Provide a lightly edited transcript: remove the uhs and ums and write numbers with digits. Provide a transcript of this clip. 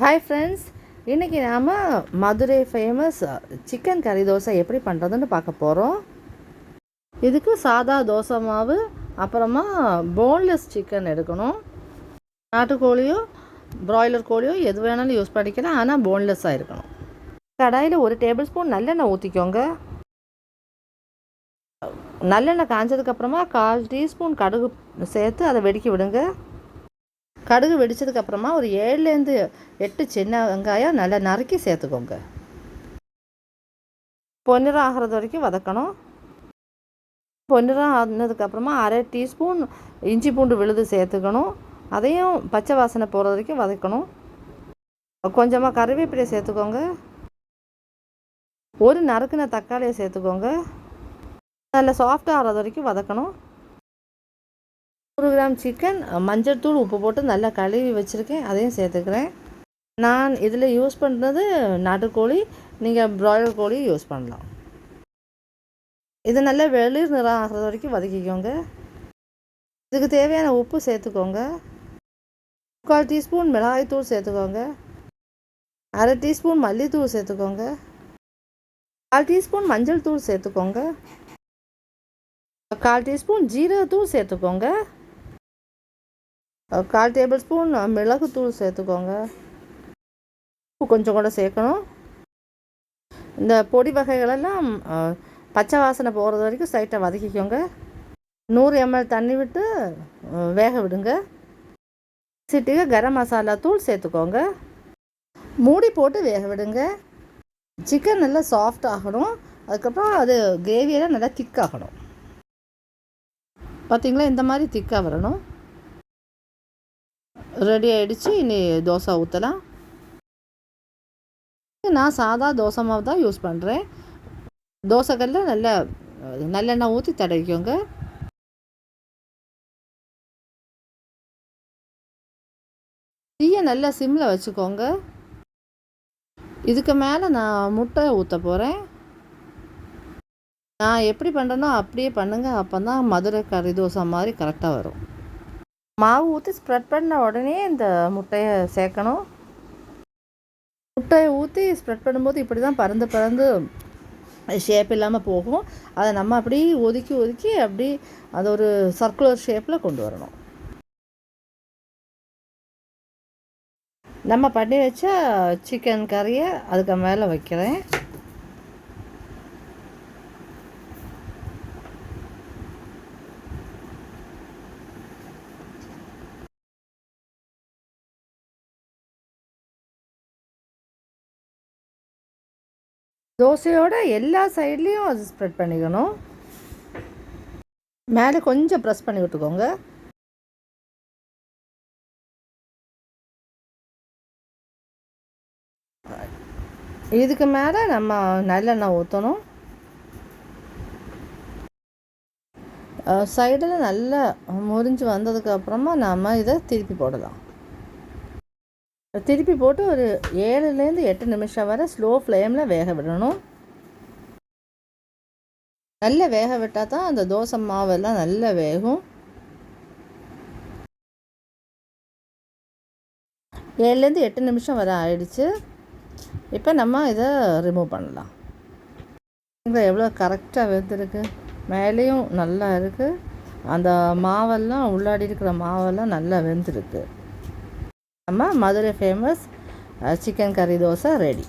Hi friends, இன்றைக்கி நாம் Madurai famous chicken கறி தோசை எப்படி பண்ணுறதுன்னு பார்க்க போகிறோம். இதுக்கு சாதா தோசை மாவு, அப்புறமா போன்லெஸ் சிக்கன் எடுக்கணும். நாட்டுக்கோழியோ ப்ராய்லர் கோழியோ எது வேணாலும் யூஸ் பண்ணிக்கலாம், ஆனால் போன்லெஸ்ஸாக இருக்கணும். கடாயில் 1 டேபிள் ஸ்பூன் நல்லெண்ணெய் ஊற்றிக்கோங்க. நல்லெண்ணெய் காஞ்சதுக்கப்புறமா 1/4 டீஸ்பூன் கடுகு சேர்த்து அதை வெடிக்க விடுங்க. கடுகு வெடித்ததுக்கப்புறமா ஒரு 7லேருந்து 8 சின்ன வெங்காயம் நல்லா நறுக்கி சேர்த்துக்கோங்க. பொன்னிறம் ஆகிறது வரைக்கும் வதக்கணும். பொன்னிறம் ஆனதுக்கப்புறமா 1/2 டீஸ்பூன் இஞ்சி பூண்டு விழுது சேர்த்துக்கணும். அதையும் பச்சை வாசனை போகிற வரைக்கும் வதக்கணும். கொஞ்சமாக கருவேப்பிலை சேர்த்துக்கோங்க. ஒரு நறுக்கின தக்காளியை சேர்த்துக்கோங்க. நல்லா சாஃப்டாக ஆகிறது வரைக்கும் வதக்கணும். 100 கிராம் சிக்கன் மஞ்சள் தூள் உப்பு போட்டு நல்லா கழுவி வச்சுருக்கேன், அதையும் சேர்த்துக்கிறேன். நான் இதில் யூஸ் பண்ணுறது நாட்டுக்கோழி, நீங்கள் ப்ராய்லர் கோழி யூஸ் பண்ணலாம். இது நல்லா வெளிர் நிறம் ஆகிறது வரைக்கும் வதக்கிக்கோங்க. இதுக்கு தேவையான உப்பு சேர்த்துக்கோங்க. 3/4 டீஸ்பூன் மிளகாய்த்தூள் சேர்த்துக்கோங்க. 1/2 டீஸ்பூன் மல்லித்தூள் சேர்த்துக்கோங்க. 1/4 டீஸ்பூன் மஞ்சள் தூள் சேர்த்துக்கோங்க. 1/4 டீஸ்பூன் ஜீரகத்தூள் சேர்த்துக்கோங்க. 1/4 டேபிள் ஸ்பூன் மிளகுத்தூள் சேர்த்துக்கோங்க. கொஞ்சம் கூட சேர்க்கணும். இந்த பொடி வகைகளெல்லாம் பச்சை வாசனை போகிறது வரைக்கும் சைட்டாக வதக்கிக்கோங்க. 100 ml தண்ணி விட்டு வேக விடுங்க. சிட்டிகை கரம் மசாலா தூள் சேர்த்துக்கோங்க. மூடி போட்டு வேக விடுங்க. சிக்கன் நல்லா சாஃப்ட் ஆகணும். அதுக்கப்புறம் அது கிரேவியெல்லாம் நல்லா திக்காகணும். பார்த்திங்களா, இந்த மாதிரி திக்காக வரணும். ரெடி ஆகிடுச்சு. இனி தோசை ஊற்றலாம். நான் சாதா தோசை மாவு தான் யூஸ் பண்ணுறேன். தோசைக்கல்ல நல்லெண்ணெய் ஊற்றி தடவிக்கோங்க. தீயை நல்லா சிம்மில் வச்சுக்கோங்க. இதுக்கு மேலே நான் முட்டை ஊற்ற போகிறேன். நான் எப்படி பண்ணுறேனோ அப்படியே பண்ணுங்கள், அப்போ தான் மதுரை கறி தோசை மாதிரி கரெக்டாக வரும். மாவு ஊற்றி ஸ்ப்ரெட் பண்ண உடனே இந்த முட்டையை சேர்க்கணும். முட்டையை ஊற்றி ஸ்ப்ரெட் பண்ணும்போது இப்படி தான் பறந்து ஷேப் இல்லாமல் போகும். அதை நம்ம அப்படி ஒதுக்கி அப்படி அது ஒரு சர்க்குலர் ஷேப்பில் கொண்டு வரணும். நம்ம பண்ணி வச்ச சிக்கன் கறியை அதுக்கு மேலே வைக்கிறேன். தோசையோட எல்லா சைட்லேயும் அது ஸ்ப்ரெட் பண்ணிக்கணும். மேலே கொஞ்சம் ப்ரெஸ் பண்ணி விட்டுக்கோங்க. இதுக்கு மேலே நம்ம நல்லெண்ணெய் ஊற்றணும். சைடில் நல்லா முறிஞ்சு வந்ததுக்கப்புறமா நம்ம இதை திருப்பி போடலாம். திருப்பி போட்டு ஒரு 7லேருந்து 8 நிமிஷம் வரை ஸ்லோ ஃப்ளேமில் வேக விடணும். நல்லா வேக விட்டால் தான் அந்த தோசை மாவெல்லாம் நல்லா வேகும். 7லேருந்து 8 நிமிஷம் வரை ஆயிடுச்சு. இப்போ நம்ம இதை ரிமூவ் பண்ணலாம். எவ்வளோ கரெக்டாக வெந்திருக்கு. மேலேயும் நல்லா இருக்குது. அந்த மாவெல்லாம் உள்ளாடி இருக்கிற மாவெல்லாம் நல்லா வெந்திருக்கு. நம்ம மதுரை ஃபேமஸ் சிக்கன் கறி தோசை ரெடி.